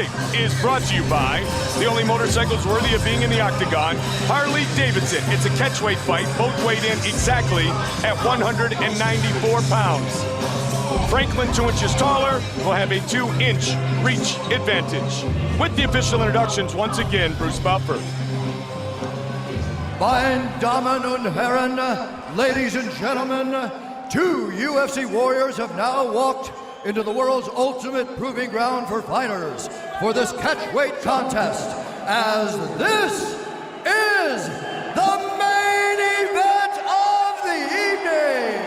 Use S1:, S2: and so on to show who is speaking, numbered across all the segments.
S1: Tape is brought to you by the only motorcycles worthy of being in the octagon, Harley-Davidson. It's a catchweight fight, both weighed in exactly at 194 pounds. Franklin, 2 inches taller, will have a 2-inch reach advantage. With the official introductions, once again, Bruce Buffer.
S2: Meine Damen und Herren, ladies and gentlemen, 2 UFC warriors have now walked into the world's ultimate proving ground for fighters for this catchweight contest, as this is the main event of the evening.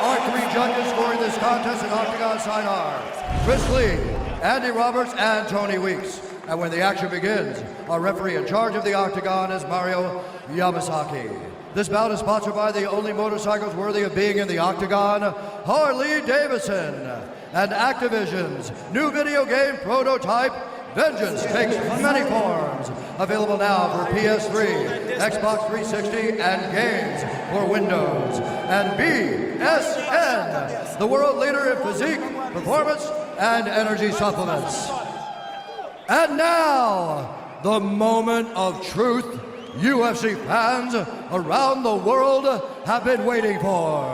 S2: Our 3 judges scoring this contest in octagon sign are Chris Lee, Andy Roberts, and Tony Weeks. And when the action begins, our referee in charge of the octagon is Mario Yamasaki. This bout is sponsored by the only motorcycles worthy of being in the octagon, Harley-Davidson, and Activision's new video game prototype, Vengeance Takes Many Forms. Available now for PS3, Xbox 360, and games for Windows. And BSN, the world leader in physique, performance, and energy supplements. And now, the moment of truth UFC fans around the world have been waiting for.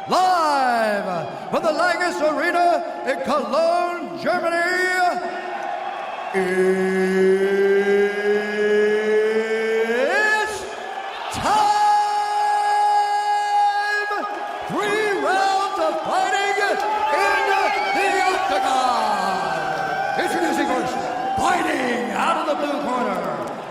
S2: Live from the Langes Arena in Cologne, Germany, it's time! 3 rounds of fighting in the octagon. Introducing first, fighting out of the blue corner.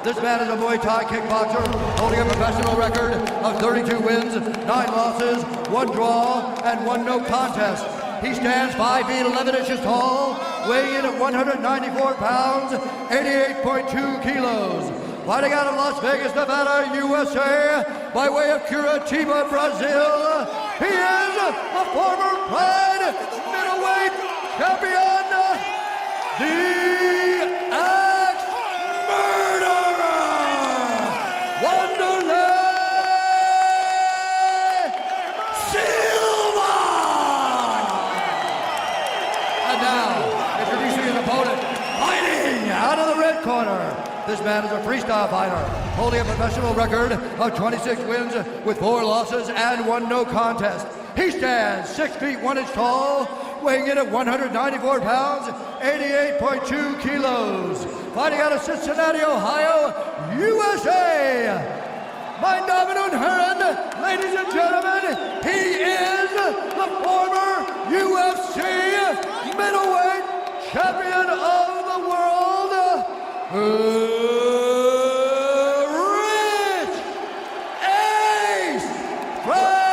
S2: This man is a Muay Thai kickboxer holding a professional record of 32 wins, 9 losses, 1 draw, and 1 no contest. He stands 5 feet 11 inches tall, weighing in at 194 pounds, 88.2 kilos. Fighting out of Las Vegas, Nevada, USA, by way of Curitiba, Brazil, he is a former Pride middleweight champion, the Axe-Murderer, Wanderlei Silva! And now, introducing an opponent, fighting out of the red corner. This man is a freestyle fighter, holding a professional record of 26 wins with 4 losses and 1 no contest. He stands 6 feet 1 inch tall, weighing in at 194 pounds, 88.2 kilos. Fighting out of Cincinnati, Ohio, USA. Meine Damen und Herren, ladies and gentlemen, he is the former UFC middleweight champion of the world, Rich Ace Franklin!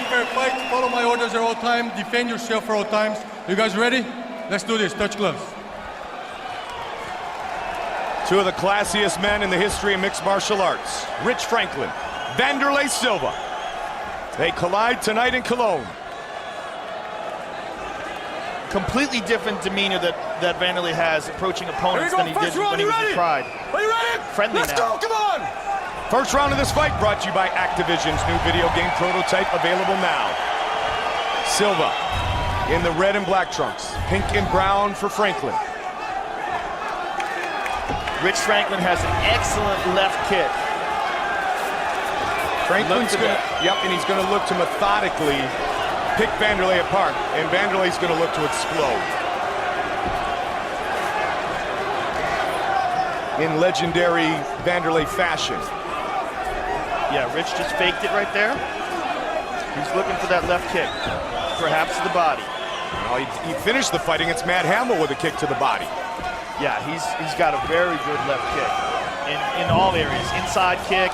S3: Fair fight, follow my orders at all times, defend yourself at all times. You guys ready? Let's do this, touch gloves.
S1: 2 of the classiest men in the history of mixed martial arts, Rich Franklin, Wanderlei Silva. They collide tonight in Cologne.
S4: Completely different demeanor that Wanderlei has approaching opponents than he did when he was in Pride.
S1: Are you ready?
S4: Friendly
S1: Let's
S4: now.
S1: go, come on! First round of this fight brought to you by Activision's new video game prototype, available now. Silva in the red and black trunks, pink and brown for Franklin.
S4: Rich Franklin has an excellent left kick.
S1: Franklin's and he's gonna look to methodically pick Wanderlei apart, and Wanderlei's gonna look to explode. In legendary Wanderlei fashion.
S4: Yeah, Rich just faked it right there. He's looking for that left kick, perhaps to the body.
S1: Well, he finished the fight against Matt Hamill with a kick to the body.
S4: Yeah, he's got a very good left kick in all areas. Inside kick.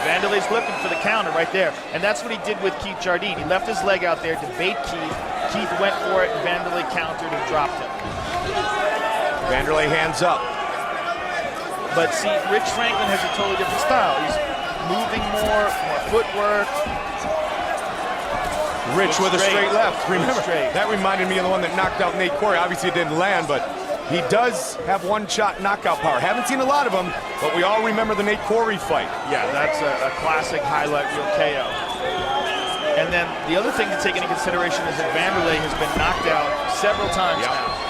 S4: Wanderlei's looking for the counter right there. And that's what he did with Keith Jardine. He left his leg out there to bait Keith. Keith went for it, and Wanderlei countered and dropped him.
S1: Wanderlei hands up.
S4: But see, Rich Franklin has a totally different style. He's moving more footwork.
S1: Rich with a straight left. Remember,
S4: straight.
S1: that reminded me of the one that knocked out Nate Corey. Obviously it didn't land, but He does have one-shot knockout power. Haven't seen a lot of them, but we all remember the Nate Corey fight.
S4: Yeah, that's a classic highlight reel KO. And then the other thing to take into consideration is that Wanderlei has been knocked out several times now.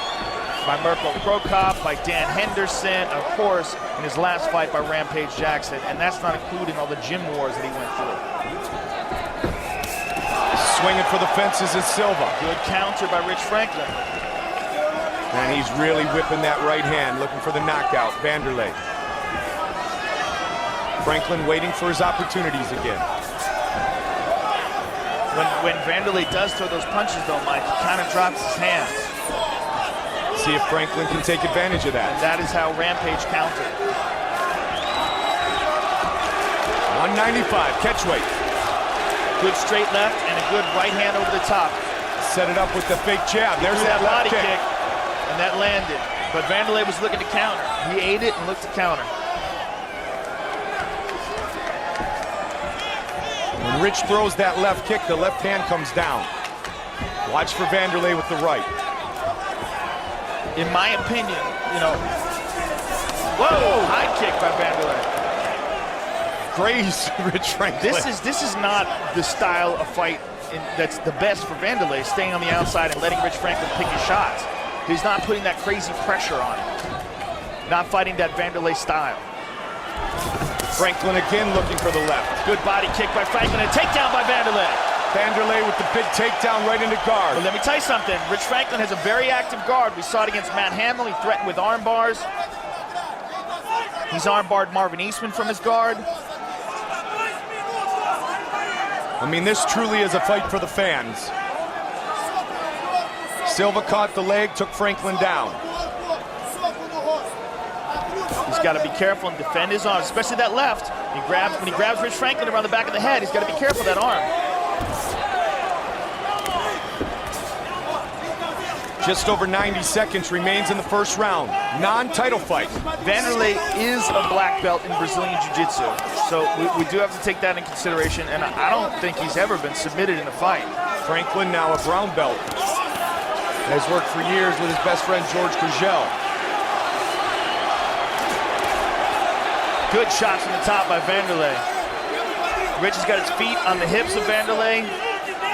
S4: By Mirko Prokop, by Dan Henderson, of course, in his last fight by Rampage Jackson, and that's not including all the gym wars that he went through.
S1: Swinging for the fences is Silva.
S4: Good counter by Rich Franklin.
S1: And he's really whipping that right hand, looking for the knockout, Wanderlei. Franklin waiting for his opportunities again.
S4: When Wanderlei does throw those punches, though, Mike, he kind of drops his hands.
S1: See if Franklin can take advantage of that.
S4: And that is how Rampage countered.
S1: 195, catch weight.
S4: Good straight left and a good right hand over the top.
S1: Set it up with the fake jab. There's that
S4: body
S1: left
S4: kick, and that landed. But Wanderlei was looking to counter. He ate it and looked to counter.
S1: When Rich throws that left kick, the left hand comes down. Watch for Wanderlei with the right.
S4: In my opinion, you know, whoa, high kick by Wanderlei.
S1: Graze Rich Franklin.
S4: This is not the style of fight that's the best for Wanderlei, staying on the outside and letting Rich Franklin pick his shots. He's not putting that crazy pressure on him. Not fighting that Wanderlei style.
S1: Franklin again looking for the left.
S4: Good body kick by Franklin and takedown by Wanderlei.
S1: Wanderlei with the big takedown right into guard.
S4: But let me tell you something. Rich Franklin has a very active guard. We saw it against Matt Hamill. He threatened with arm bars. He's arm-barred Marvin Eastman from his guard.
S1: I mean, this truly is a fight for the fans. Silva caught the leg, took Franklin down.
S4: He's got to be careful and defend his arm, especially that left. When he grabs Rich Franklin around the back of the head, he's got to be careful of that arm.
S1: Just over 90 seconds remains in the first round. Non-title fight.
S4: Wanderlei is a black belt in Brazilian Jiu-Jitsu, so we do have to take that in consideration, and I don't think he's ever been submitted in a fight.
S1: Franklin, now a brown belt, has worked for years with his best friend George Gurgel.
S4: Good shots from the top by Wanderlei. Rich has got his feet on the hips of Wanderlei.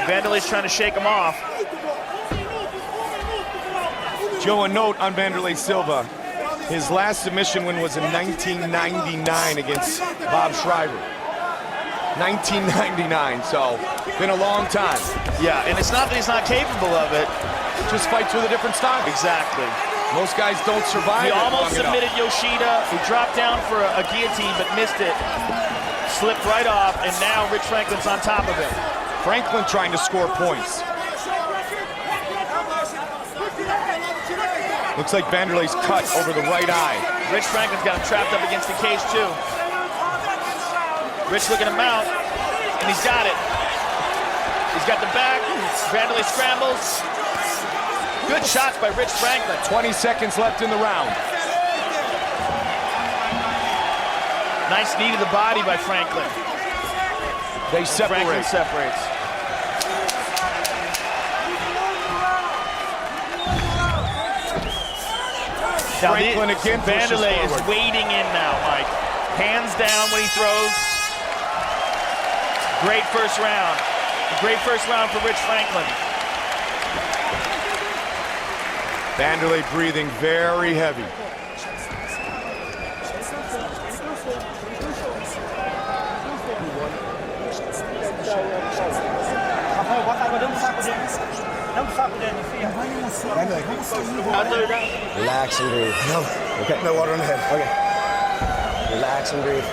S4: Wanderlei's trying to shake him off.
S1: Joe, a note on Wanderlei Silva. His last submission win was in 1999 against Bob Schreiber. 1999, so been a long time.
S4: Yeah, and it's not that he's not capable of it.
S1: Just fights with a different style.
S4: Exactly.
S1: Most guys don't survive.
S4: He almost submitted Yoshida. He dropped down for a guillotine, but missed it. Slipped right off, and now Rich Franklin's on top of him.
S1: Franklin trying to score points. Looks like Wanderlei's cut over the right eye.
S4: Rich Franklin's got him trapped up against the cage, too. Rich looking him out, and he's got it. He's got the back. Wanderlei scrambles. Good shots by Rich Franklin.
S1: 20 seconds left in the round.
S4: Nice knee to the body by Franklin.
S1: They separate.
S4: Franklin separates. Now
S1: Franklin again pushes
S4: Wanderlei is
S1: forward.
S4: wading in now, Mike. Hands down when he throws. Great first round. Great first round for Rich Franklin.
S1: Wanderlei breathing very heavy.
S5: Relax and breathe. No. Okay. No water on the head. Okay. Relax and breathe.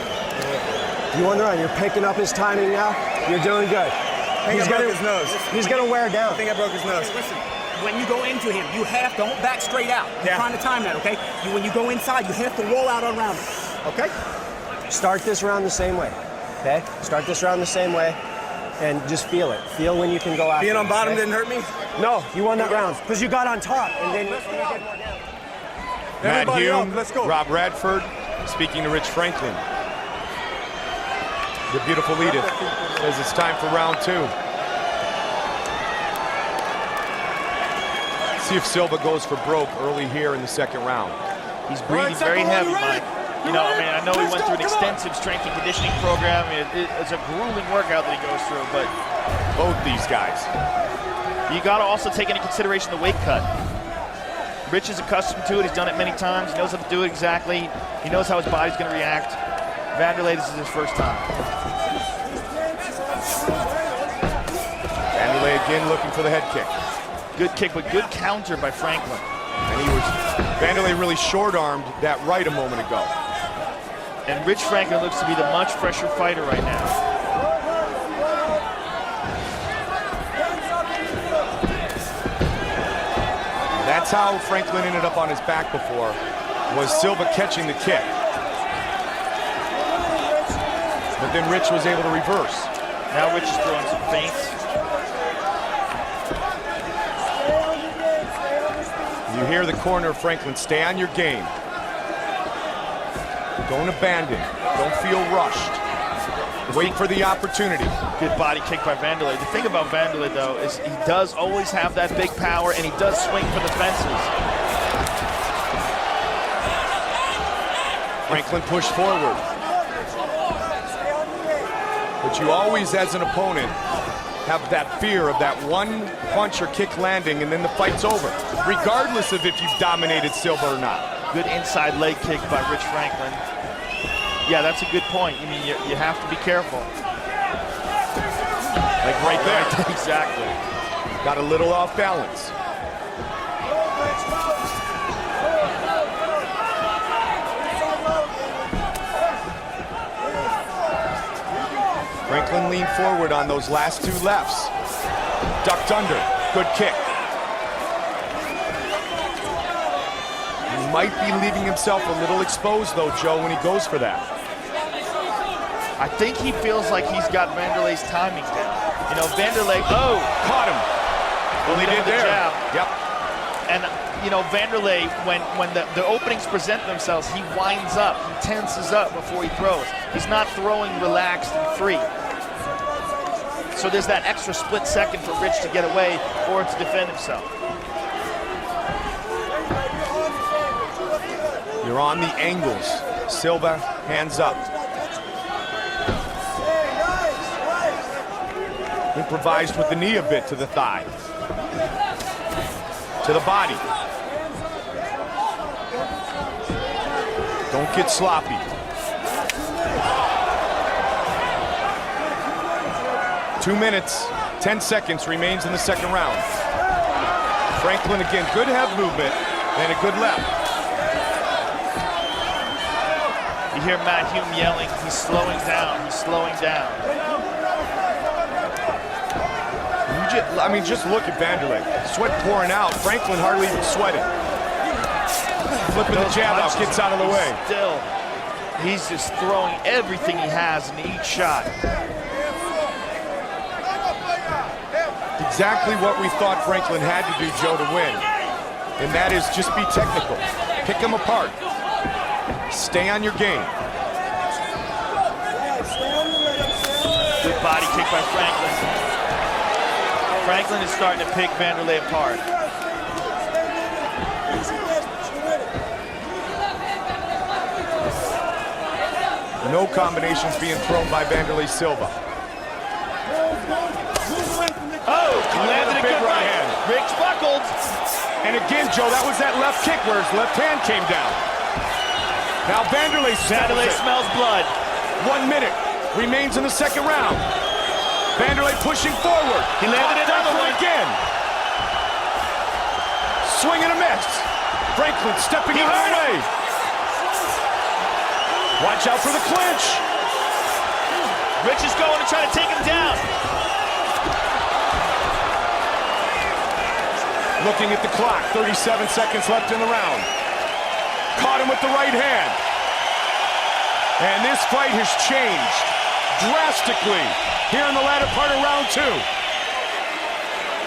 S5: You wonder, you're picking up his timing now. You're doing good.
S6: He's broke his nose.
S5: He's gonna wear down.
S6: I think I broke his nose.
S7: Listen, when you go into him, you have don't back straight out. You're trying to time that, okay? When you go inside, you have to roll out around it. Okay?
S5: Start this round the same way. Okay? Start this round the same way. And just feel it. Feel when you can go after.
S6: Being on bottom
S5: okay?
S6: didn't hurt me?
S5: No, you won that round. Because you got on top and then you get more down.
S1: Matt
S6: Everybody
S1: Hume,
S6: up, let's go.
S1: Rob Radford speaking to Rich Franklin. The beautiful Edith says it's time for round two. See if Silva goes for broke early here in the second round.
S4: He's breathing very heavy, Mike. You know, I mean, I know he went through an extensive strength and conditioning program. It's a grueling workout that he goes through, but
S1: Both these guys.
S4: you got to also take into consideration the weight cut. Rich is accustomed to it. He's done it many times. He knows how to do it exactly. He knows how his body's going to react. Wanderlei, this is his first time.
S1: Wanderlei again looking for the head kick.
S4: Good kick, but good counter by Franklin.
S1: And Wanderlei really short-armed that right a moment ago.
S4: And Rich Franklin looks to be the much fresher fighter right now.
S1: That's how Franklin ended up on his back before, was Silva catching the kick. But then Rich was able to reverse.
S4: Now Rich is throwing some feints.
S1: You hear the corner of Franklin, stay on your game. Don't abandon, don't feel rushed. Wait for the opportunity.
S4: Good body kick by Wanderlei. The thing about Wanderlei, though, is he does always have that big power, and he does swing for the fences.
S1: Franklin pushed forward. But you always, as an opponent, have that fear of that one punch or kick landing, and then the fight's over, regardless of if you've dominated Silva or not.
S4: Good inside leg kick by Rich Franklin. Yeah, that's a good point. I mean, you have to be careful.
S1: Like right there.
S4: Exactly.
S1: Got a little off balance. Franklin leaned forward on those last two lefts. Ducked under. Good kick. He might be leaving himself a little exposed, though, Joe, when he goes for that.
S4: I think he feels like he's got Wanderlei's timing down. You know, Wanderlei,
S1: Caught him. Well, he did
S4: the
S1: there.
S4: jab.
S1: Yep.
S4: And, you know, Wanderlei, when the openings present themselves, he winds up, he tenses up before he throws. He's not throwing relaxed and free. So there's that extra split second for Rich to get away or to defend himself.
S1: You're on the angles. Silva, hands up. Improvised with the knee a bit to the thigh. To the body. Don't get sloppy. 2 minutes, 10 seconds remains in the second round. Franklin again, good head movement and a good left.
S4: You hear Matt Hume yelling, he's slowing down, he's slowing down.
S1: I mean, just look at Wanderlei. Sweat pouring out. Franklin hardly even sweating. Flipping the jab out, gets out of the way.
S4: Still, he's just throwing everything he has in each shot.
S1: Exactly what we thought Franklin had to do, Joe, to win. And that is just be technical. Pick them apart. Stay on your game.
S4: Good body kick by Franklin. Franklin is starting to pick Wanderlei apart.
S1: No combinations being thrown by Wanderlei Silva.
S4: Oh, he landed a good right hand. Rick's buckled.
S1: And again, Joe, that was that left kick where his left hand came down. Now Wanderlei
S4: smells blood.
S1: 1 minute remains in the second round. Wanderlei pushing forward.
S4: He landed another one
S1: again. Swing and a miss. Franklin stepping out of the way. Watch out for the clinch.
S4: Rich is going to try to take him down.
S1: Looking at the clock, 37 seconds left in the round. Caught him with the right hand. And this fight has changed drastically here in the latter part of round two.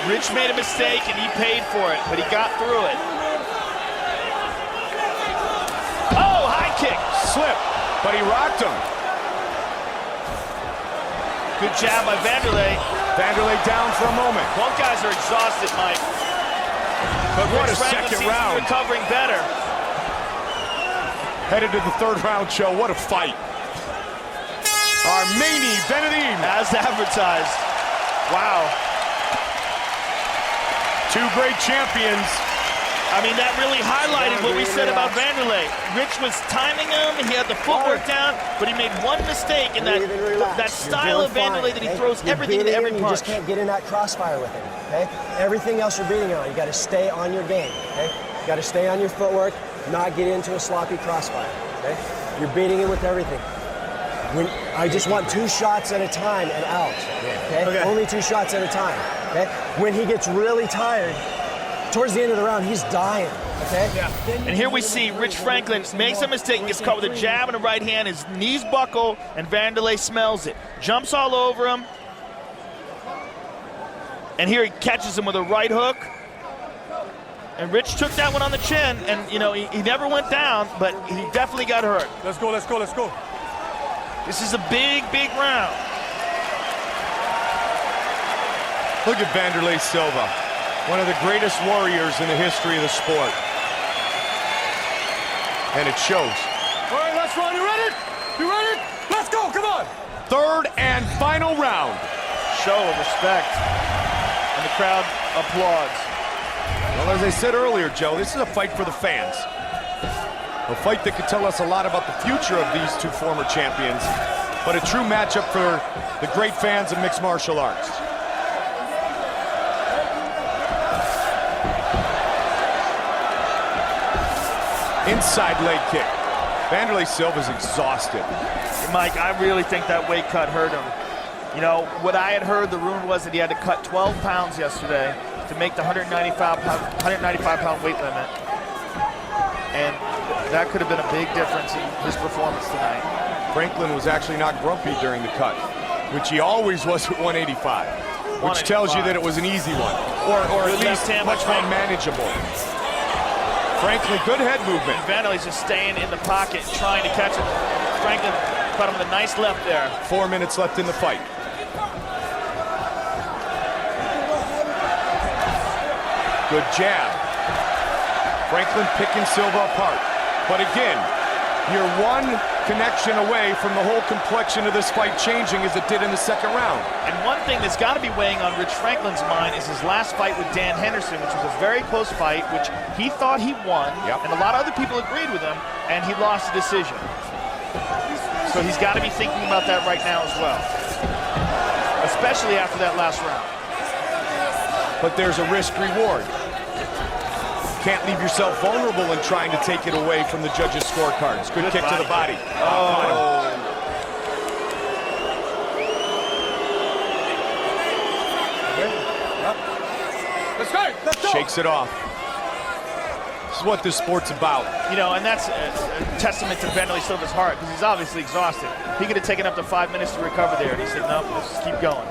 S4: Rich made a mistake and he paid for it, but he got through it. Oh, high kick.
S1: Slip, but he rocked him.
S4: Good jab by Wanderlei.
S1: Wanderlei down for a moment.
S4: Both guys are exhausted, Mike.
S1: But what a
S4: Rich Franklin
S1: second
S4: seems to be
S1: round.
S4: recovering better.
S1: Headed to the third round, Joe. What a fight. Our main event of the evening.
S4: As advertised. Wow.
S1: Two great champions.
S4: I mean, that really highlighted what we said about Wanderlei. Rich was timing him, he had the footwork down, but he made one mistake in that style of Wanderlei that he throws everything into every punch.
S5: You just can't get in that crossfire with him, okay? Everything else you're beating on, you got to stay on your game, okay? You got to stay on your footwork, not get into a sloppy crossfire, okay? You're beating him with everything. I just want 2 shots at a time and out, okay? Only 2 shots at a time, okay? When he gets really tired, towards the end of the round, he's dying, okay?
S4: Yeah. And here we see Rich Franklin makes a mistake, gets caught with a jab and a right hand, his knees buckle, and Wanderlei smells it. Jumps all over him. And here he catches him with a right hook. And Rich took that one on the chin, and you know, he never went down, but he definitely got hurt.
S3: Let's go, let's go, let's go.
S4: This is a big, big round.
S1: Look at Wanderlei Silva, one of the greatest warriors in the history of the sport. And it shows.
S3: All right, let's run. You ready? You ready? Let's go, come on.
S1: Third and final round.
S4: Show of respect. And the crowd applauds.
S1: Well, as I said earlier, Joe, this is a fight for the fans. A fight that could tell us a lot about the future of these two former champions, but a true matchup for the great fans of mixed martial arts. Inside leg kick. Wanderlei Silva's exhausted.
S4: Mike, I really think that weight cut hurt him. You know, what I had heard, the rumor was that he had to cut 12 pounds yesterday to make the 195-pound weight limit. And that could have been a big difference in his performance tonight.
S1: Franklin was actually not grumpy during the cut, which he always was at 185, which tells you that it was an easy one, or at least much more manageable. Franklin, good head movement.
S4: Wanderlei's just staying in the pocket, trying to catch him. Franklin caught him with a nice left there.
S1: 4 minutes left in the fight. Good jab. Franklin picking Silva apart. But again, you're one connection away from the whole complexion of this fight changing as it did in the second round.
S4: And one thing that's got to be weighing on Rich Franklin's mind is his last fight with Dan Henderson, which was a very close fight, which he thought he won, and a lot of other people agreed with him, and he lost the decision. So he's got to be thinking about that right now as well, especially after that last round.
S1: But there's a risk-reward. Can't leave yourself vulnerable in trying to take it away from the judges' scorecards. Good kick to the body.
S4: Oh.
S3: Let's go. Let's go.
S1: Shakes it off. This is what this sport's about.
S4: You know, and that's a testament to Wanderlei Silva's heart, because he's obviously exhausted. He could have taken up to 5 minutes to recover there, and he said, no, let's just keep going.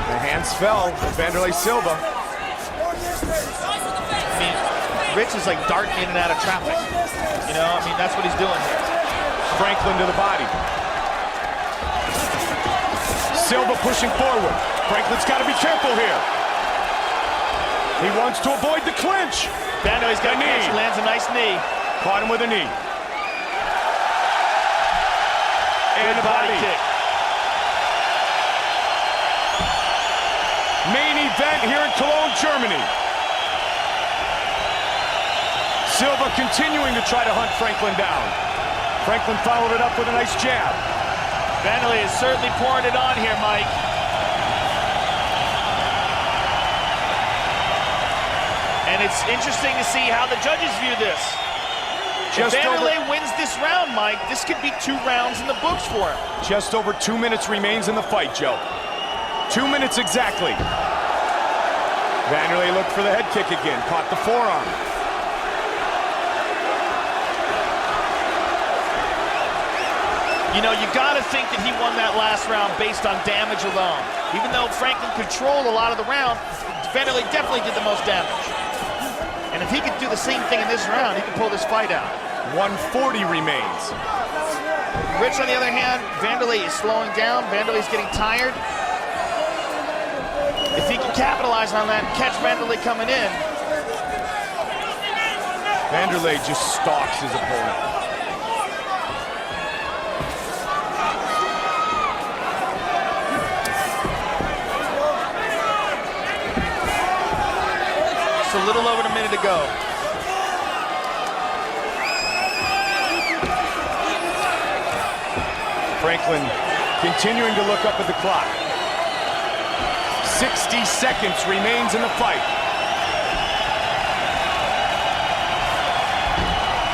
S1: The hands fell for Wanderlei Silva.
S4: I mean, Rich is like darting in and out of traffic. You know, I mean, that's what he's doing here.
S1: Franklin to the body. Silva pushing forward. Franklin's got to be careful here. He wants to avoid the clinch.
S4: Wanderlei's got a knee. He lands a nice knee.
S1: Caught him with a knee. And
S4: Good body kick.
S1: Main event here in Cologne, Germany. Silva continuing to try to hunt Franklin down. Franklin followed it up with a nice jab.
S4: Wanderlei is certainly pouring it on here, Mike. And it's interesting to see how the judges view this. If Wanderlei wins this round, Mike, this could be 2 rounds in the books for him.
S1: Just over 2 minutes remains in the fight, Joe. 2 minutes exactly. Wanderlei looked for the head kick again, caught the forearm.
S4: You know, you got to think that he won that last round based on damage alone. Even though Franklin controlled a lot of the round, Wanderlei definitely did the most damage. And if he could do the same thing in this round, he could pull this fight out.
S1: 140 remains.
S4: Rich, on the other hand, Wanderlei is slowing down. Wanderlei's getting tired. If he can capitalize on that and catch Wanderlei coming in.
S1: Wanderlei just stalks his opponent.
S4: Just a little over a minute to go.
S1: Franklin continuing to look up at the clock. 60 seconds remains in the fight.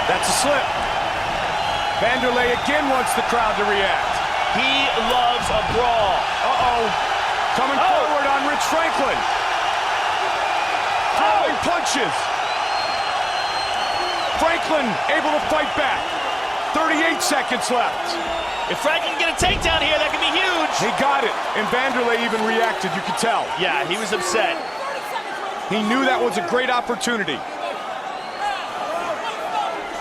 S1: That's a slip. Wanderlei again wants the crowd to react.
S4: He loves a brawl.
S1: Uh-oh. Coming forward on Rich Franklin. Throwing punches. Franklin able to fight back. 38 seconds left.
S4: If Franklin can get a takedown here, that could be huge.
S1: He got it, and Wanderlei even reacted, you could tell.
S4: Yeah, he was upset.
S1: He knew that was a great opportunity.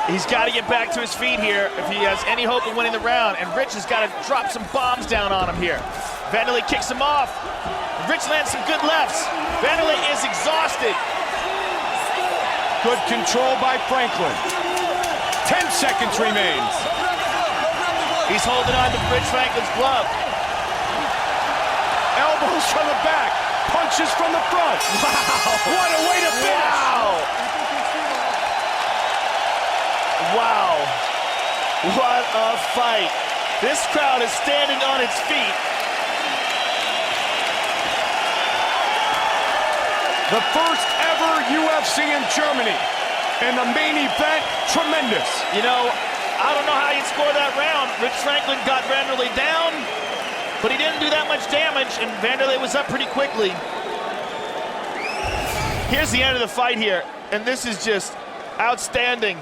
S4: He's got to get back to his feet here if he has any hope of winning the round, and Rich has got to drop some bombs down on him here. Wanderlei kicks him off. Rich lands some good lefts. Wanderlei is exhausted.
S1: Good control by Franklin. 10 seconds remains.
S4: He's holding on to Rich Franklin's glove.
S1: Elbows from the back, punches from the front. Wow! What a way to finish!
S4: Wow! What a fight! This crowd is standing on its feet.
S1: The first ever UFC in Germany, and the main event, tremendous.
S4: You know, I don't know how you'd score that round. Rich Franklin got Wanderlei down, but he didn't do that much damage, and Wanderlei was up pretty quickly. Here's the end of the fight here, and this is just outstanding.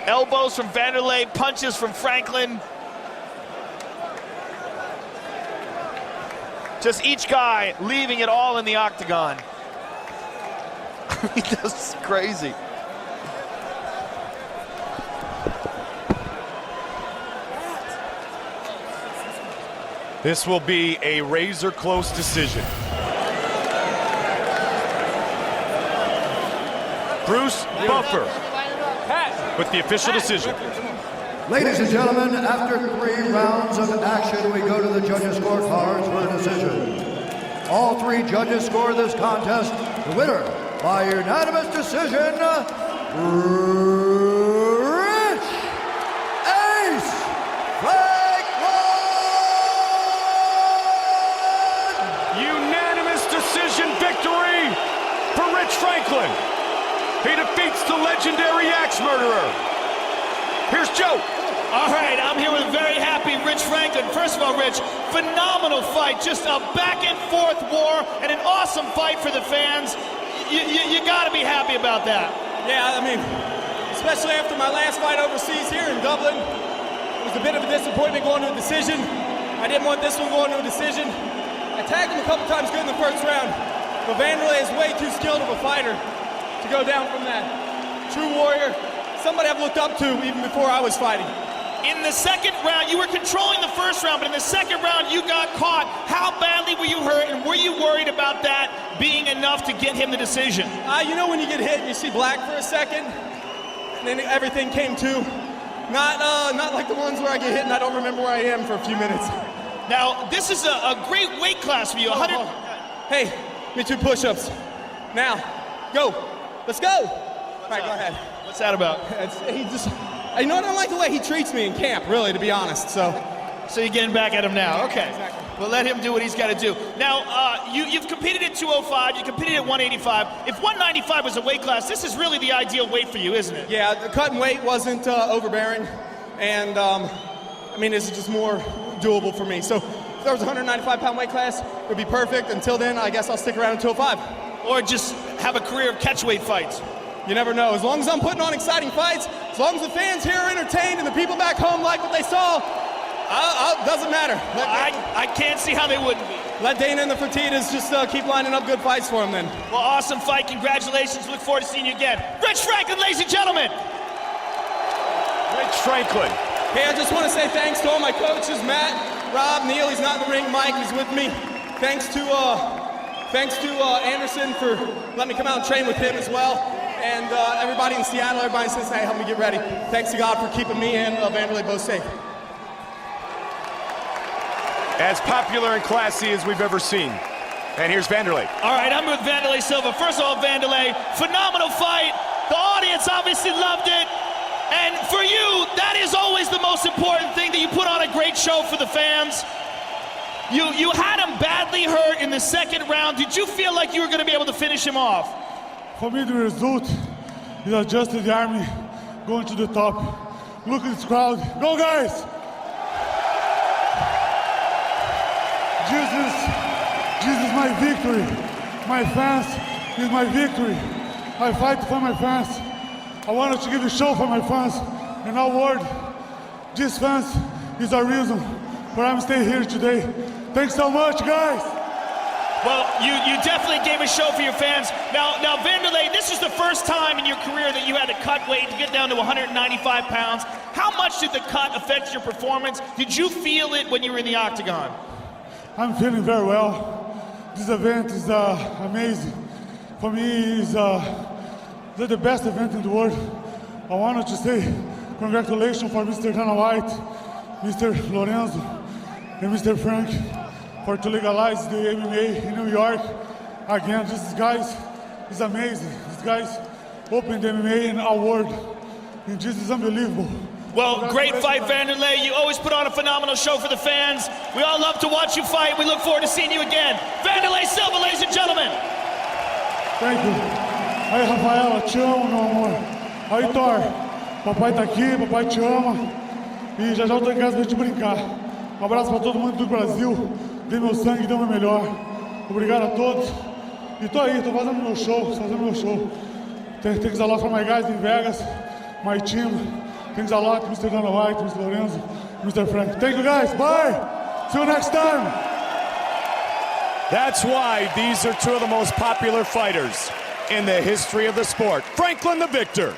S4: Elbows from Wanderlei, punches from Franklin. Just each guy leaving it all in the octagon. This is crazy.
S1: This will be a razor-close decision. Bruce Buffer with the official decision.
S2: Ladies and gentlemen, after 3 rounds of action, we go to the judges' scorecards for a decision. All 3 judges score this contest. The winner, by unanimous decision, Rich Ace Franklin!
S1: Unanimous decision victory for Rich Franklin. He defeats the legendary axe murderer. Here's Joe.
S8: All right, I'm here with a very happy Rich Franklin. First of all, Rich, phenomenal fight. Just a back-and-forth war and an awesome fight for the fans. You got to be happy about that.
S9: Yeah, I mean, especially after my last fight overseas here in Dublin, it was a bit of a disappointment going to a decision. I didn't want this one going to a decision. I tagged him a couple times good in the first round, but Wanderlei is way too skilled of a fighter to go down from that. True warrior, somebody I've looked up to even before I was fighting.
S8: In the second round, you were controlling the first round, but in the second round, you got caught. How badly were you hurt, and were you worried about that being enough to get him the decision?
S9: You know when you get hit and you see black for a second, and then everything came to. Not like the ones where I get hit and I don't remember where I am for a few minutes.
S8: Now, this is a great weight class for you. 100.
S9: Hey, me 2 push-ups. Now, go. Let's go. All right, go ahead.
S8: What's that about?
S9: You know, I don't like the way he treats me in camp, really, to be honest. So
S8: you're getting back at him now. Okay.
S9: Exactly.
S8: Well, let him do what he's got to do. Now, you've competed at 205. You competed at 185. If 195 was a weight class, this is really the ideal weight for you, isn't it?
S9: Yeah, the cutting weight wasn't overbearing, and I mean, this is just more doable for me. So if there was a 195-pound weight class, it would be perfect. Until then, I guess I'll stick around at 205.
S8: Or just have a career of catchweight fights.
S9: You never know. As long as I'm putting on exciting fights, as long as the fans here are entertained and the people back home like what they saw, doesn't matter.
S8: I can't see how they wouldn't be.
S9: Let Dana and the Fertittas just keep lining up good fights for him then.
S8: Well, awesome fight. Congratulations. Look forward to seeing you again. Rich Franklin, ladies and gentlemen.
S1: Rich Franklin.
S9: Hey, I just want to say thanks to all my coaches, Matt, Rob, Neil, he's not in the ring, Mike, he's with me. Thanks to Thanks to Anderson for letting me come out and train with him as well. And everybody in Seattle, everybody in Cincinnati helped me get ready. Thanks to God for keeping me and Wanderlei both safe.
S1: As popular and classy as we've ever seen. And here's Wanderlei.
S8: All right, I'm with Wanderlei Silva. First of all, Wanderlei, phenomenal fight. The audience obviously loved it. And for you, that is always the most important thing, that you put on a great show for the fans. You had him badly hurt in the second round. Did you feel like you were going to be able to finish him off?
S10: For me, the result is adjusted the army going to the top. Look at this crowd. Go, guys! Jesus is my victory. My fans is my victory. I fight for my fans. I wanted to give a show for my fans. In our world, these fans is our reason why I'm staying here today. Thanks so much, guys.
S8: Well, you definitely gave a show for your fans. Now, Wanderlei, this is the first time in your career that you had to cut weight to get down to 195 pounds. How much did the cut affect your performance? Did you feel it when you were in the octagon?
S10: I'm feeling very well. This event is amazing. For me, it's the best event in the world. I wanted to say congratulations for Mr. Dana White, Mr. Lorenzo, and Mr. Frank for to legalize the MMA in New York. Again, this guys is amazing. These guys opened the MMA in our world, and this is unbelievable.
S8: Well, great fight, Wanderlei. You always put on a phenomenal show for the fans. We all love to watch you fight. We look forward to seeing you again. Wanderlei Silva, ladies and gentlemen.
S10: Thank you. Aí, Rafaela, te amo, meu amor. Aí, Thor, papai tá aqui, papai te ama. E já já eu tô em casa pra gente brincar. Um abraço pra todo mundo do Brasil. Dei meu sangue, dei o meu melhor. Obrigado a todos. E tô aí, tô fazendo meu show, Thanks a lot for my guys in Vegas, my team. Thanks a lot, Mr. Dana White, Mr. Lorenzo, Mr. Frank. Thank you, guys. Bye. See you next time.
S1: That's why these are two of the most popular fighters in the history of the sport. Franklin the victor.